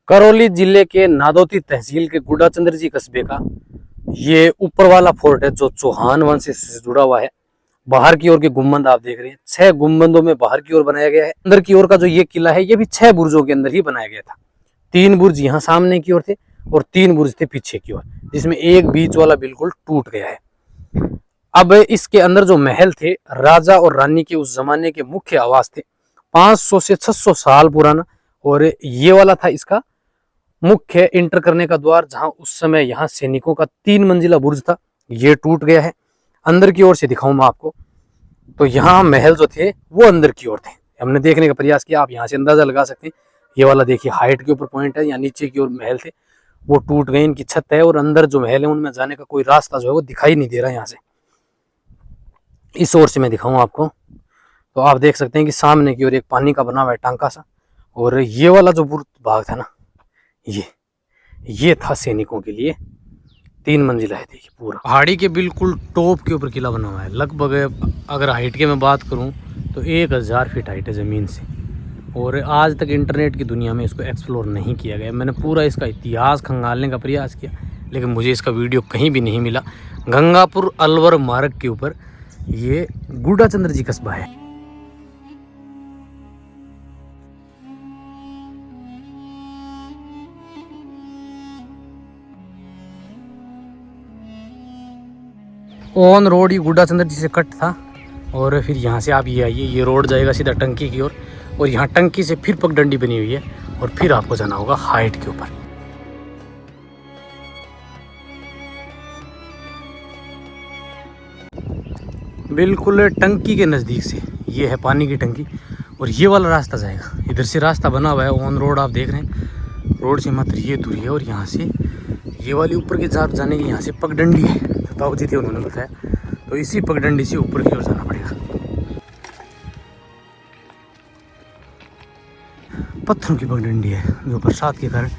करौली जिले के नादौती तहसील के गुडाचंद्र जी कस्बे का ये ऊपर वाला फोर्ट है जो चौहान वंश से जुड़ा हुआ है। बाहर की ओर के गुम्बद आप देख रहे हैं, 6 गुम्बदों में बाहर की ओर बनाया गया है। अंदर की ओर का जो ये किला है ये भी 6 बुर्जों के अंदर ही बनाया गया था। 3 बुर्ज यहाँ सामने की ओर थे और 3 बुर्ज थे पीछे की ओर, जिसमें एक बीच वाला बिल्कुल टूट गया है। अब इसके अंदर जो महल थे, राजा और रानी के उस जमाने के मुख्य आवास थे, 500 से 600 साल पुराना। और ये वाला था इसका मुख्य एंटर करने का द्वार, जहां उस समय यहाँ सैनिकों का 3 मंजिला बुर्ज था, ये टूट गया है। अंदर की ओर से दिखाऊं मैं आपको, तो यहाँ महल जो थे वो अंदर की ओर थे। हमने देखने का प्रयास किया, आप यहाँ से अंदाजा लगा सकते हैं। ये वाला देखिए हाइट के ऊपर पॉइंट है, यहाँ नीचे की ओर महल थे वो टूट गए, इनकी छत है और अंदर जो महल है उनमें जाने का कोई रास्ता जो है वो दिखाई नहीं दे रहा है। यहाँ से इस ओर से मैं दिखाऊं आपको, तो आप देख सकते हैं कि सामने की ओर एक पानी का बना हुआ है टांका सा, और ये वाला जो बुर्ज भाग था ना, ये था सैनिकों के लिए 3 मंजिला है। देखिए पूरा पहाड़ी के बिल्कुल टॉप के ऊपर किला बना हुआ है। लगभग अगर हाइट की मैं बात करूं तो 1000 फीट हाइट है ज़मीन से, और आज तक इंटरनेट की दुनिया में इसको एक्सप्लोर नहीं किया गया। मैंने पूरा इसका इतिहास खंगालने का प्रयास किया, लेकिन मुझे इसका वीडियो कहीं भी नहीं मिला। गंगापुर अलवर मार्ग के ऊपर ये गुडाचंद्र जी कस्बा है। ऑन रोड ही गुडाचंद्र जी से कट था, और फिर यहाँ से आप ये आइए, ये रोड जाएगा सीधा टंकी की ओर, और यहाँ टंकी से फिर पगडंडी बनी हुई है, और फिर आपको जाना होगा हाइट के ऊपर। बिल्कुल टंकी के नज़दीक से ये है पानी की टंकी, और ये वाला रास्ता जाएगा। इधर से रास्ता बना हुआ है, ऑन रोड आप देख रहे हैं। रोड से मात्र ये दूरी है, और यहाँ से ये वाली ऊपर की तरफ जाने की यहाँ से पगडंडी है, ताऊ जी थे उन्होंने बताया। तो इसी पगडंडी से ऊपर की ओर जाना पड़ेगा। पत्थरों की पगडंडी है, जो बरसात के कारण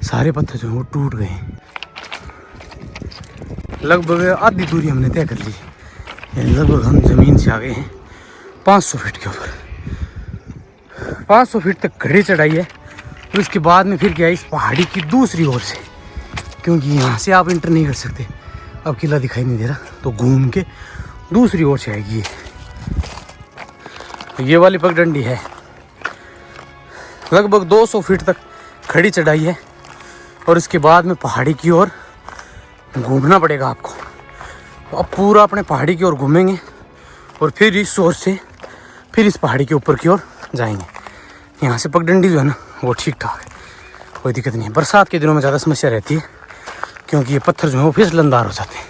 सारे पत्थर जो हैं वो टूट गए। लगभग आधी दूरी हमने तय कर ली, लगभग हम ज़मीन से आ गए हैं 500 फीट के ऊपर। 500 फीट तक घड़ी चढ़ाई है, और उसके बाद में फिर क्या है, इस पहाड़ी की दूसरी ओर से, क्योंकि यहाँ से आप इंटर नहीं कर सकते, अब किला दिखाई नहीं दे रहा, तो घूम के दूसरी ओर से आएगी। ये वाली पगडंडी है, लगभग 200 फीट तक खड़ी चढ़ाई है, और इसके बाद में पहाड़ी की ओर घूमना पड़ेगा आपको। तो अब पूरा अपने पहाड़ी की ओर घूमेंगे, और फिर इस ओर से फिर इस पहाड़ी के ऊपर की ओर जाएंगे। यहाँ से पगडंडी जो है ना वो ठीक ठाक है, कोई दिक्कत नहीं है। बरसात के दिनों में ज़्यादा समस्या रहती है, क्योंकि ये पत्थर जो है वो फिसलनदार हो जाते हैं।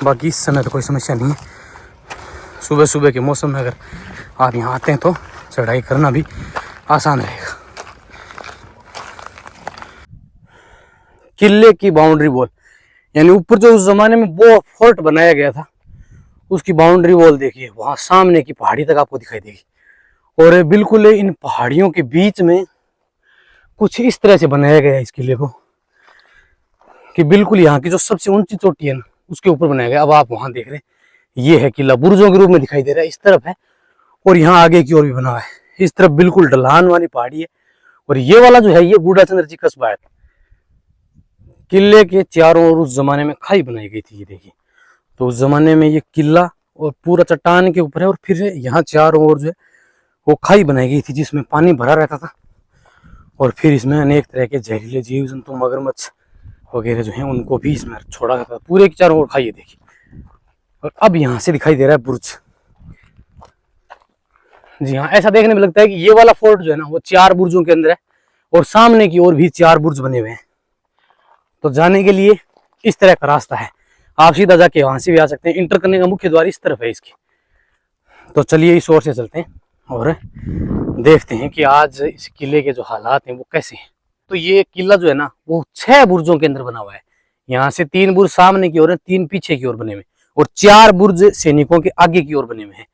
बाकी इस समय तो कोई समस्या नहीं है। सुबह सुबह के मौसम में अगर आप यहाँ आते हैं तो चढ़ाई करना भी आसान रहेगा। किले की बाउंड्री वॉल, यानी ऊपर जो उस जमाने में वो फोर्ट बनाया गया था, उसकी बाउंड्री वॉल देखिए, वहां सामने की पहाड़ी तक आपको दिखाई देगी। और बिल्कुल इन पहाड़ियों के बीच में कुछ इस तरह से बनाया गया है इस किले को, कि बिल्कुल यहाँ की जो सबसे ऊंची चोटी है ना उसके ऊपर बनाया गया। अब आप वहां देख रहे हैं, ये है किला, बुर्जों के रूप में दिखाई दे रहा है, इस तरफ है, और यहाँ आगे की ओर भी बना हुआ है। इस तरफ बिल्कुल ढलान वाली पहाड़ी है, और ये वाला जो है ये गुडाचंद्र जी कस्बा है। किले के चारों ओर उस जमाने में खाई बनाई गई थी, ये देखिए। तो उस जमाने में ये किला और पूरा चट्टान के ऊपर है, और फिर यहाँ चारों ओर जो है वो खाई बनाई गई थी, जिसमें पानी भरा रहता था, और फिर इसमें अनेक तरह के जहरीले जीव जंतु, मगरमच्छ वगैरह जो हैं उनको भी इसमें छोड़ा जाता था। पूरे के चारों ओर खाई है देखिए। और अब यहाँ से दिखाई दे रहा है बुर्ज। जी हाँ, ऐसा देखने में लगता है कि ये वाला फोर्ट जो है ना वो 4 बुर्जों के अंदर है, और सामने की ओर भी 4 बुर्ज बने हुए हैं। तो जाने के लिए इस तरह का रास्ता है, आप सीधा जाके वहां से भी आ सकते हैं। इंटर करने का मुख्य द्वार इस तरफ है इसकी। तो चलिए इस ओर से चलते हैं और देखते हैं कि आज इस किले के जो हालात हैं वो कैसे हैं। तो ये किला जो है ना वो 6 बुर्जों के अंदर बना हुआ है। यहाँ से 3 बुर्ज सामने की ओर है, 3 पीछे की ओर बने हुए, और 4 बुर्ज सैनिकों के आगे की ओर बने हुए हैं।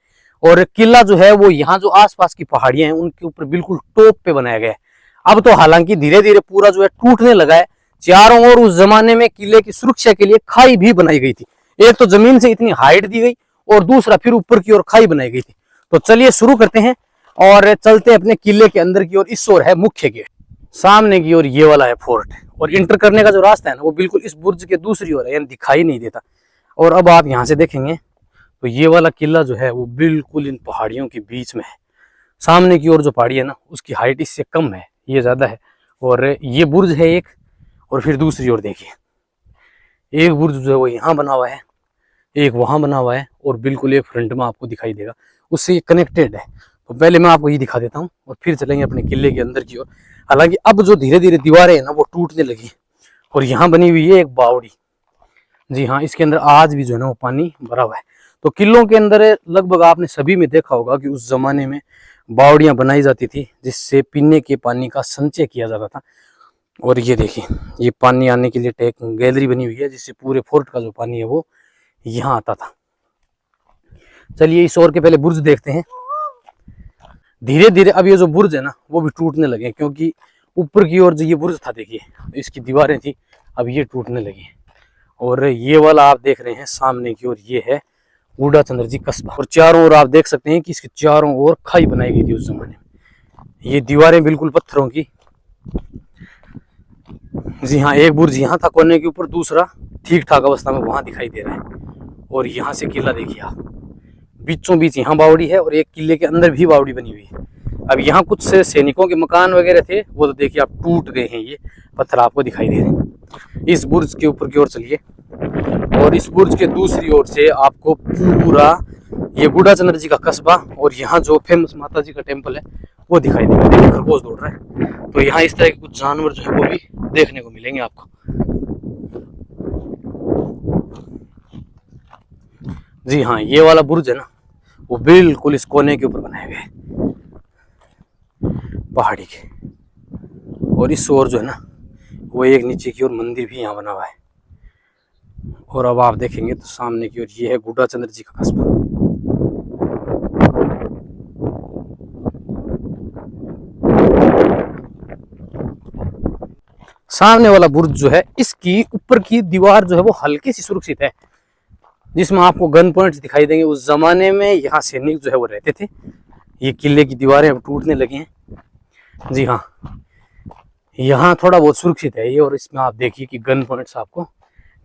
और किला जो है वो यहाँ जो आसपास की पहाड़ियां हैं उनके ऊपर बिल्कुल टॉप पे बनाया गया है। अब तो हालांकि धीरे धीरे पूरा जो है टूटने लगा है। चारों ओर उस जमाने में किले की सुरक्षा के लिए खाई भी बनाई गई थी। एक तो जमीन से इतनी हाइट दी गई, और दूसरा फिर ऊपर की ओर खाई बनाई गई थी। तो चलिए शुरू करते हैं और चलते हैं अपने किले के अंदर की ओर। इस ओर है मुख्य गेट। सामने की ओर ये वाला है फोर्ट, और इंटर करने का जो रास्ता है ना वो बिल्कुल इस बुर्ज के दूसरी ओर है, यानी दिखाई नहीं देता। और अब आप यहाँ से देखेंगे तो ये वाला किला जो है वो बिल्कुल इन पहाड़ियों के बीच में है। सामने की ओर जो पहाड़ी है ना उसकी हाइट इससे कम है, ये ज्यादा है। और ये बुर्ज है एक, और फिर दूसरी ओर देखिए एक बुर्ज जो है वो यहाँ बना हुआ है, एक वहां बना हुआ है, और बिल्कुल एक फ्रंट में आपको दिखाई देगा, उससे ये कनेक्टेड है। तो पहले मैं आपको ये दिखा देता हूँ और फिर चलेंगे अपने किले के अंदर की ओर। हालांकि अब जो धीरे धीरे दीवारें है ना वो टूटने लगी, और यहाँ बनी हुई है एक बावड़ी। जी हाँ, इसके अंदर आज भी जो है ना वो पानी भरा हुआ है। तो किलों के अंदर लगभग आपने सभी में देखा होगा कि उस जमाने में बावड़ियां बनाई जाती थी जिससे पीने के पानी का संचय किया जाता था। और ये देखिए ये पानी आने के लिए टैंक गैलरी बनी हुई है, जिससे पूरे फोर्ट का जो पानी है वो यहाँ आता था। चलिए इस ओर के पहले बुर्ज देखते हैं। धीरे धीरे अब ये जो बुर्ज है ना वो भी टूटने लगे, क्योंकि ऊपर की ओर जो ये बुर्ज था देखिए इसकी दीवारें थी, अब ये टूटने लगी। और ये वाला आप देख रहे हैं सामने की ओर, ये है गूढ़ा चंद्र जी कस्बा। और चारों ओर आप देख सकते हैं कि इसके चारों ओर खाई बनाई गई थी उस जमाने में। ये दीवारें बिल्कुल पत्थरों की। जी हाँ, एक बुर्ज यहाँ था कोने के ऊपर, दूसरा ठीक ठाक अवस्था में वहां दिखाई दे रहा है। और यहाँ से किला देखिए आप, बीचों बीच यहाँ बावड़ी है, और एक किले के अंदर भी बावड़ी बनी हुई है। अब यहाँ कुछ सैनिकों के मकान वगैरह थे, वो तो देखिए आप टूट गए हैं, ये पत्थर आपको दिखाई दे रहे हैं। इस बुर्ज के ऊपर की ओर चलिए, और इस बुर्ज के दूसरी ओर से आपको पूरा ये गूढ़ा चंद्र जी का कस्बा और यहाँ जो फेमस माता जी का टेम्पल है वो दिखाई देगा। देखिए खरगोश दौड़ रहा है। तो यहाँ इस तरह के कुछ जानवर जो है वो भी देखने को मिलेंगे आपको। जी हाँ, ये वाला बुर्ज है ना वो बिल्कुल इस कोने के ऊपर बनाया गया है पहाड़ी के। और इस ओर जो है ना वो एक नीचे की ओर मंदिर भी यहाँ बना हुआ है। और अब आप देखेंगे तो सामने की ओर ये है गूढ़ा चंद्र जी का कस्बा। सामने वाला बुर्ज जो है इसकी ऊपर की दीवार जो है वो हल्की सी सुरक्षित है, जिसमें आपको गन पॉइंट्स दिखाई देंगे। उस जमाने में यहाँ सैनिक जो है वो रहते थे। ये किले की दीवारें अब टूटने लगी हैं। जी हाँ, यहाँ थोड़ा बहुत सुरक्षित है ये, और इसमें आप देखिए कि गन पॉइंट्स आपको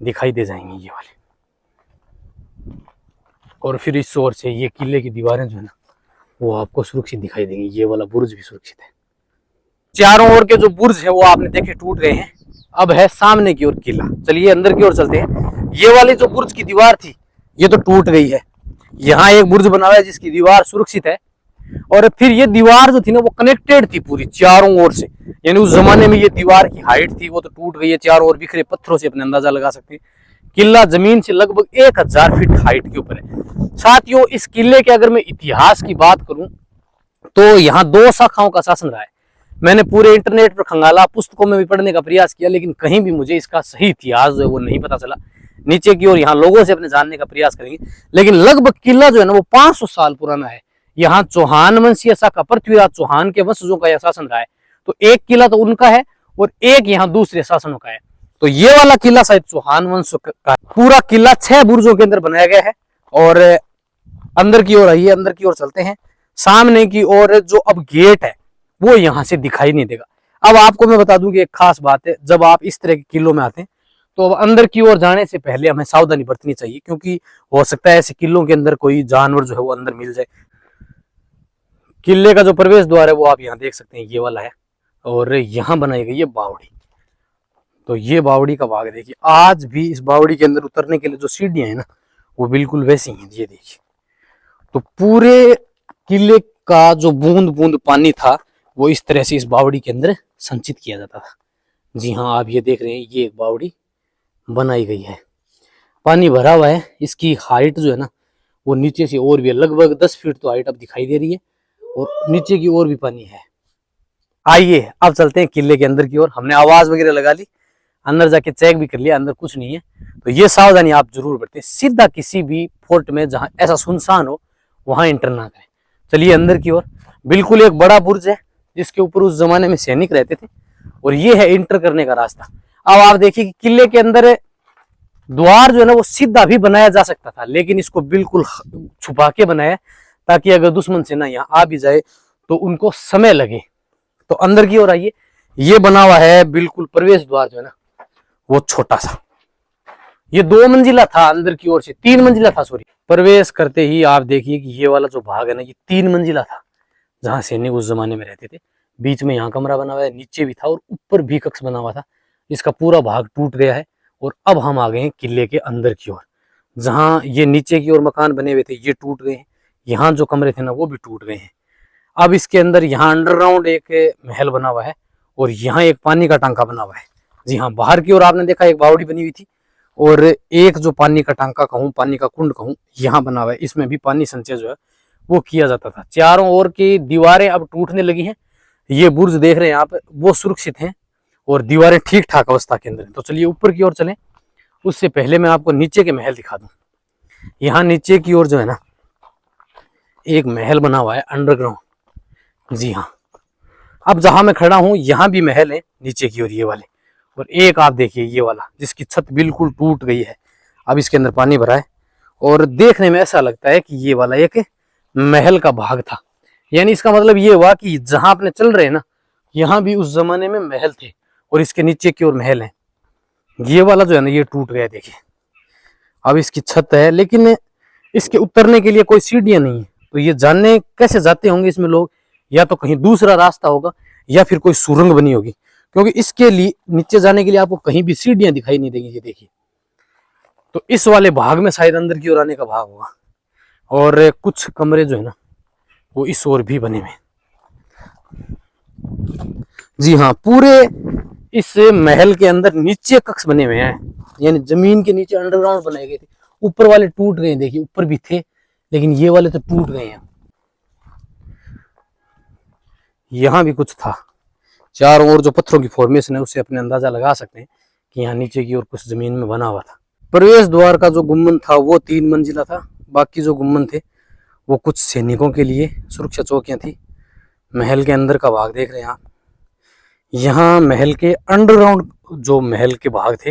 दिखाई दे जाएंगे ये वाले। और फिर इस ओर से ये किले की दीवारें जो है ना वो आपको सुरक्षित दिखाई देंगी। ये वाला बुर्ज भी सुरक्षित है। चारों ओर के जो बुर्ज है वो आपने देखे टूट गए हैं। अब है सामने की ओर किला। चलिए अंदर की ओर चलते हैं। ये वाली जो बुर्ज की दीवार थी ये तो टूट गई है। यहाँ एक बुर्ज बना हुआ है जिसकी दीवार सुरक्षित है, और फिर ये दीवार जो थी ना वो कनेक्टेड थी पूरी चारों ओर से। यानी उस जमाने में ये दीवार की हाइट थी वो तो टूट गई है। चारों ओर बिखरे पत्थरों से अपने अंदाजा लगा सकते हैं। किला जमीन से लगभग 1000 फीट हाइट के ऊपर है। साथियों, इस किले के अगर मैं इतिहास की बात करूं तो यहाँ 2 शाखाओं का शासन रहा है। मैंने पूरे इंटरनेट पर खंगाला, पुस्तकों में भी पढ़ने का प्रयास किया, लेकिन कहीं भी मुझे इसका सही इतिहास जो है वो नहीं पता चला। नीचे की ओर यहाँ लोगों से अपने जानने का प्रयास करेंगे, लेकिन लगभग किला जो है ना वो 500 साल पुराना है। यहाँ चौहान वंशीय शाखा पृथ्वीराज चौहान के वंशजों का यह शासन रहा है। तो एक किला तो उनका है और एक यहाँ दूसरे शासनों का है। तो ये वाला किला शायद चौहान वंश का। पूरा किला 6 बुर्जों के अंदर बनाया गया है। और अंदर की ओर आइए, अंदर की ओर चलते हैं। सामने की ओर जो अब गेट है वो यहाँ से दिखाई नहीं देगा। अब आपको मैं बता दूं कि एक खास बात है, जब आप इस तरह के किलों में आते हैं तो अब अंदर की ओर जाने से पहले हमें सावधानी बरतनी चाहिए, क्योंकि हो सकता है ऐसे किलों के अंदर कोई जानवर जो है वो अंदर मिल जाए। किले का जो प्रवेश द्वार है वो आप यहाँ देख सकते हैं, ये वाला है। और यहाँ बनाई गई है बावड़ी। तो ये बावड़ी का भाग देखिए, आज भी इस बावड़ी के अंदर उतरने के लिए जो सीढ़ियां है ना वो बिल्कुल वैसी हैं। ये देखिए, तो पूरे किले का जो बूंद बूंद पानी था वो इस तरह से इस बावड़ी के अंदर संचित किया जाता था। जी हाँ, आप ये देख रहे हैं, ये एक बावड़ी बनाई गई है, पानी भरा हुआ है। इसकी हाइट जो है ना वो नीचे से और भी है, लगभग 10 फीट तो हाइट अब दिखाई दे रही है, और नीचे की ओर भी पानी है। आइए अब चलते हैं किले के अंदर की ओर। हमने आवाज वगैरह लगा ली, अंदर जाके चेक भी कर लिया, अंदर कुछ नहीं है। तो ये सावधानी आप जरूर बरतें, सीधा किसी भी फोर्ट में जहां ऐसा सुनसान हो वहां एंटर ना करें। चलिए अंदर की ओर। बिल्कुल एक बड़ा बुर्ज है जिसके ऊपर उस जमाने में सैनिक रहते थे, और ये है एंटर करने का रास्ता। अब आप देखिए कि किले के अंदर द्वार जो है ना वो सीधा भी बनाया जा सकता था, लेकिन इसको बिल्कुल छुपा के बनाया ताकि अगर दुश्मन सेना यहाँ आ भी जाए तो उनको समय लगे। तो अंदर की ओर आइए। ये बना हुआ है बिल्कुल प्रवेश द्वार जो है ना वो छोटा सा, ये 2 मंजिला था, अंदर की ओर से 3 मंजिला था, सॉरी। प्रवेश करते ही आप देखिए कि ये वाला जो भाग है ना ये 3 मंजिला था, जहां सैनिक उस जमाने में रहते थे। बीच में यहाँ कमरा बना हुआ है, नीचे भी था और ऊपर भी कक्ष बना हुआ था। इसका पूरा भाग टूट गया है और अब हम आ गए हैं किले के अंदर की ओर, जहाँ ये नीचे की ओर मकान बने हुए थे ये टूट गए हैं, यहाँ जो कमरे थे ना वो भी टूट गए हैं। अब इसके अंदर यहाँ अंडरग्राउंड एक महल बना हुआ है और यहाँ एक पानी का टांका बना हुआ है। जी हाँ, बाहर की ओर आपने देखा एक बावड़ी बनी हुई थी और एक जो पानी का टांका कहूँ, पानी का कुंड कहूँ, यहाँ बना हुआ है। इसमें भी पानी संचय जो है वो किया जाता था। चारों ओर की दीवारें अब टूटने लगी हैं। ये बुर्ज देख रहे हैं आप, वो सुरक्षित हैं और दीवारें ठीक ठाक अवस्था के अंदर हैं। तो चलिए ऊपर की ओर चलें। उससे पहले मैं आपको नीचे के महल दिखा दूं। यहाँ नीचे की ओर जो है ना एक महल बना हुआ है अंडरग्राउंड। जी हाँ, अब जहां मैं खड़ा हूं यहाँ भी महल है नीचे की ओर ये वाले, और एक आप देखिए ये वाला जिसकी छत बिल्कुल टूट गई है। अब इसके अंदर पानी भरा है और देखने में ऐसा लगता है कि ये वाला एक महल का भाग था। यानी इसका मतलब ये हुआ कि जहां अपने चल रहे हैं ना यहाँ भी उस जमाने में महल थे और इसके नीचे की ओर महल है। ये वाला जो है ना ये टूट गया, देखिए। अब इसकी छत है लेकिन इसके उतरने के लिए कोई सीढ़ियां नहीं है। तो ये जानने कैसे जाते होंगे इसमें लोग, या तो कहीं दूसरा रास्ता होगा या फिर कोई सुरंग बनी होगी, क्योंकि इसके लिए नीचे जाने के लिए आपको कहीं भी सीढ़ियां दिखाई नहीं देंगी। ये देखिए, तो इस वाले भाग में शायद अंदर की ओर आने का भाग होगा। और कुछ कमरे जो है ना वो इस ओर भी बने हुए। जी हाँ, पूरे इस महल के अंदर नीचे कक्ष बने हुए हैं, यानी जमीन के नीचे अंडरग्राउंड बनाए गए थे। ऊपर वाले टूट गए, देखिए ऊपर भी थे लेकिन ये वाले तो टूट गए हैं। यहाँ भी कुछ था, चारों ओर जो पत्थरों की फॉर्मेशन है उससे अपने अंदाजा लगा सकते हैं कि यहाँ नीचे की ओर कुछ जमीन में बना हुआ था। प्रवेश द्वार का जो गुम्बद था वो 3 मंजिला था, बाकी जो गुम्बद थे वो कुछ सैनिकों के लिए सुरक्षा चौकियां थी। महल के अंदर का भाग देख रहे हैं आप, यहाँ महल के अंडरग्राउंड जो महल के भाग थे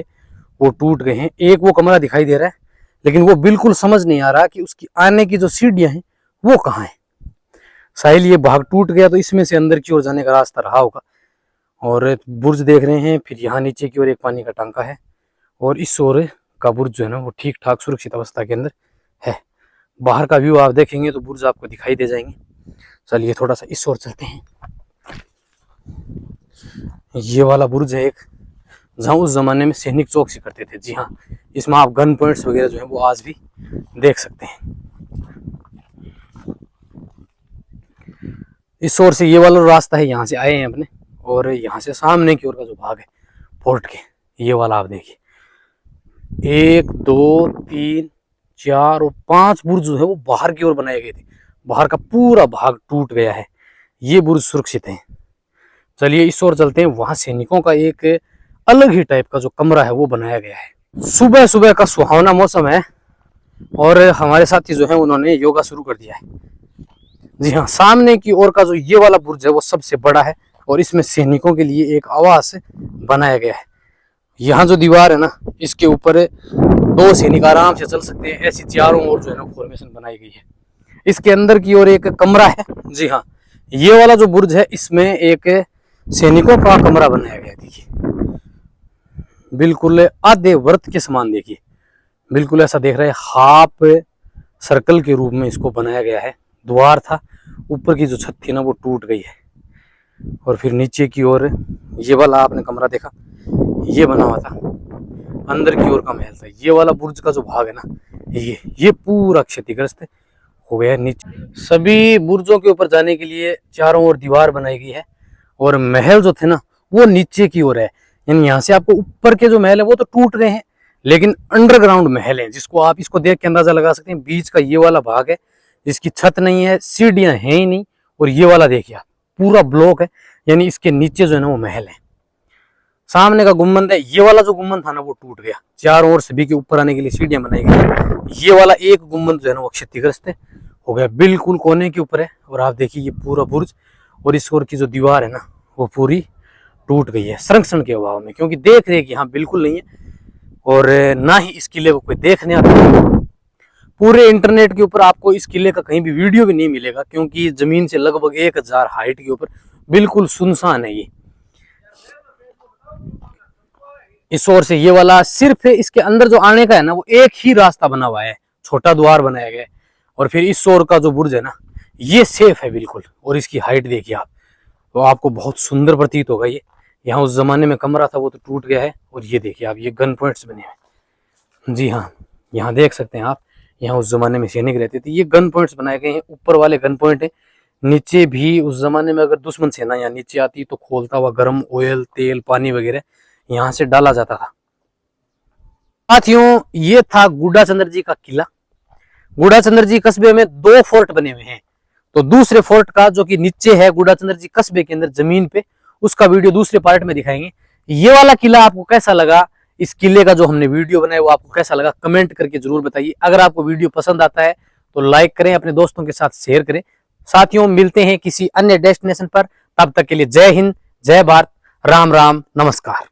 वो टूट गए हैं। एक वो कमरा दिखाई दे रहा है लेकिन वो बिल्कुल समझ नहीं आ रहा कि उसकी आने की जो सीढ़ियां हैं वो कहाँ है। शायद ये भाग टूट गया तो इसमें से अंदर की ओर जाने का रास्ता रहा होगा। और बुर्ज देख रहे हैं, फिर यहाँ नीचे की ओर एक पानी का टांका है और इस ओर का बुर्ज जो है ना वो ठीक ठाक सुरक्षित अवस्था के अंदर है। बाहर का व्यू आप देखेंगे तो बुर्ज आपको दिखाई दे जाएंगे। चलिए थोड़ा सा इस ओर चलते हैं। ये वाला बुर्ज है एक, जहाँ उस जमाने में सैनिक चौकसी करते थे। जी हाँ, इसमें आप गन पॉइंट्स वगैरह जो है वो आज भी देख सकते हैं। इस ओर से ये वाला रास्ता है, यहाँ से आए हैं अपने, और यहाँ से सामने की ओर का जो भाग है फोर्ट के, ये वाला आप देखिए 1 2 3 4 और 5 बुर्ज जो है वो बाहर की ओर बनाए गए थे। बाहर का पूरा भाग टूट गया है, ये बुर्ज सुरक्षित है। चलिए इस ओर चलते हैं। वहां सैनिकों का एक अलग ही टाइप का जो कमरा है वो बनाया गया है। सुबह सुबह का सुहावना मौसम है और हमारे साथी जो है उन्होंने योगा शुरू कर दिया है। जी हाँ, सामने की ओर का जो ये वाला बुर्ज है वो सबसे बड़ा है और इसमें सैनिकों के लिए एक आवास बनाया गया है। यहाँ जो दीवार है ना इसके ऊपर 2 सैनिक आराम से चल सकते हैं, ऐसी चारों ओर जो है ना फॉर्मेशन बनाई गई है। इसके अंदर की ओर एक कमरा है। जी हाँ, ये वाला जो बुर्ज है इसमें एक सैनिकों का कमरा बनाया गया है। देखिए बिल्कुल आधे वर्त के समान, देखिए बिल्कुल ऐसा देख रहे हैं, हाफ सर्कल के रूप में इसको बनाया गया है। द्वार था, ऊपर की जो छत थी ना वो टूट गई है। और फिर नीचे की ओर ये वाला आपने कमरा देखा, ये बना हुआ था, अंदर की ओर का महल था। ये वाला बुर्ज का जो भाग है ना ये पूरा क्षतिग्रस्त हो गया। नीचे सभी बुर्जों के ऊपर जाने के लिए चारों ओर दीवार बनाई गई है और महल जो थे ना वो नीचे की ओर है। यानी यहाँ से आपको ऊपर के जो महल है वो तो टूट गए हैं लेकिन अंडरग्राउंड महल है, जिसको आप इसको देख के अंदाजा लगा सकते हैं। बीच का ये वाला भाग है जिसकी छत नहीं है, सीढ़ियां हैं ही नहीं, और ये वाला देखिए पूरा ब्लॉक है, यानी इसके नीचे जो है ना वो महल है। सामने का गुम्बद है, ये वाला जो गुम्बद था ना वो टूट गया। चारों ओर सभी के ऊपर आने के लिए सीढ़ियां बनाई गई। ये वाला एक गुम्बद जो है ना वो क्षतिग्रस्त हो गया, बिल्कुल कोने के ऊपर है। और आप देखिए ये पूरा बुर्ज और इस ओर की जो दीवार है ना वो पूरी टूट गई है संरक्षण के अभाव में, क्योंकि देख रेख यहाँ बिल्कुल नहीं है और ना ही इस किले को कोई देखने आता है। पूरे इंटरनेट के ऊपर आपको इस किले का कहीं भी वीडियो भी नहीं मिलेगा, क्योंकि जमीन से लगभग 1000 हाइट के ऊपर बिल्कुल सुनसान है ये। इस ओर से ये वाला सिर्फ इसके अंदर जो आने का है ना, वो एक ही रास्ता बना हुआ है, छोटा द्वार बनाया गया है। और फिर इस ओर का जो बुर्ज है ना, ये सेफ है बिल्कुल। और इसकी हाइट देखिए आप, तो आपको बहुत सुंदर प्रतीत होगा ये। यहाँ उस जमाने में कमरा था, वो तो टूट गया है। और ये देखिए आप, ये गन पॉइंट्स बने हुए, जी हाँ, यहाँ देख सकते हैं आप, यहाँ उस जमाने में सैनिक रहते थे। ये गन पॉइंट्स बनाए गए हैं, ऊपर वाले गन पॉइंट है, नीचे भी उस जमाने में अगर दुश्मन सेना यहाँ नीचे आती तो खोलता हुआ गर्म ऑयल, तेल, पानी वगैरह यहाँ से डाला जाता था। साथियों, ये था गुड्डाचंद्र जी का किला। गुड्डाचंद्र जी कस्बे में 2 फोर्ट बने हुए हैं। तो दूसरे फोर्ट का जो कि नीचे है गुड्डाचंद्र जी कस्बे के अंदर जमीन पे, उसका वीडियो दूसरे पार्ट में दिखाएंगे। ये वाला किला आपको कैसा लगा, इस किले का जो हमने वीडियो बनाया वो आपको कैसा लगा, कमेंट करके जरूर बताइए। अगर आपको वीडियो पसंद आता है तो लाइक करें, अपने दोस्तों के साथ शेयर करें। साथियों, मिलते हैं किसी अन्य डेस्टिनेशन पर, तब तक के लिए जय हिंद, जय भारत, राम राम, नमस्कार।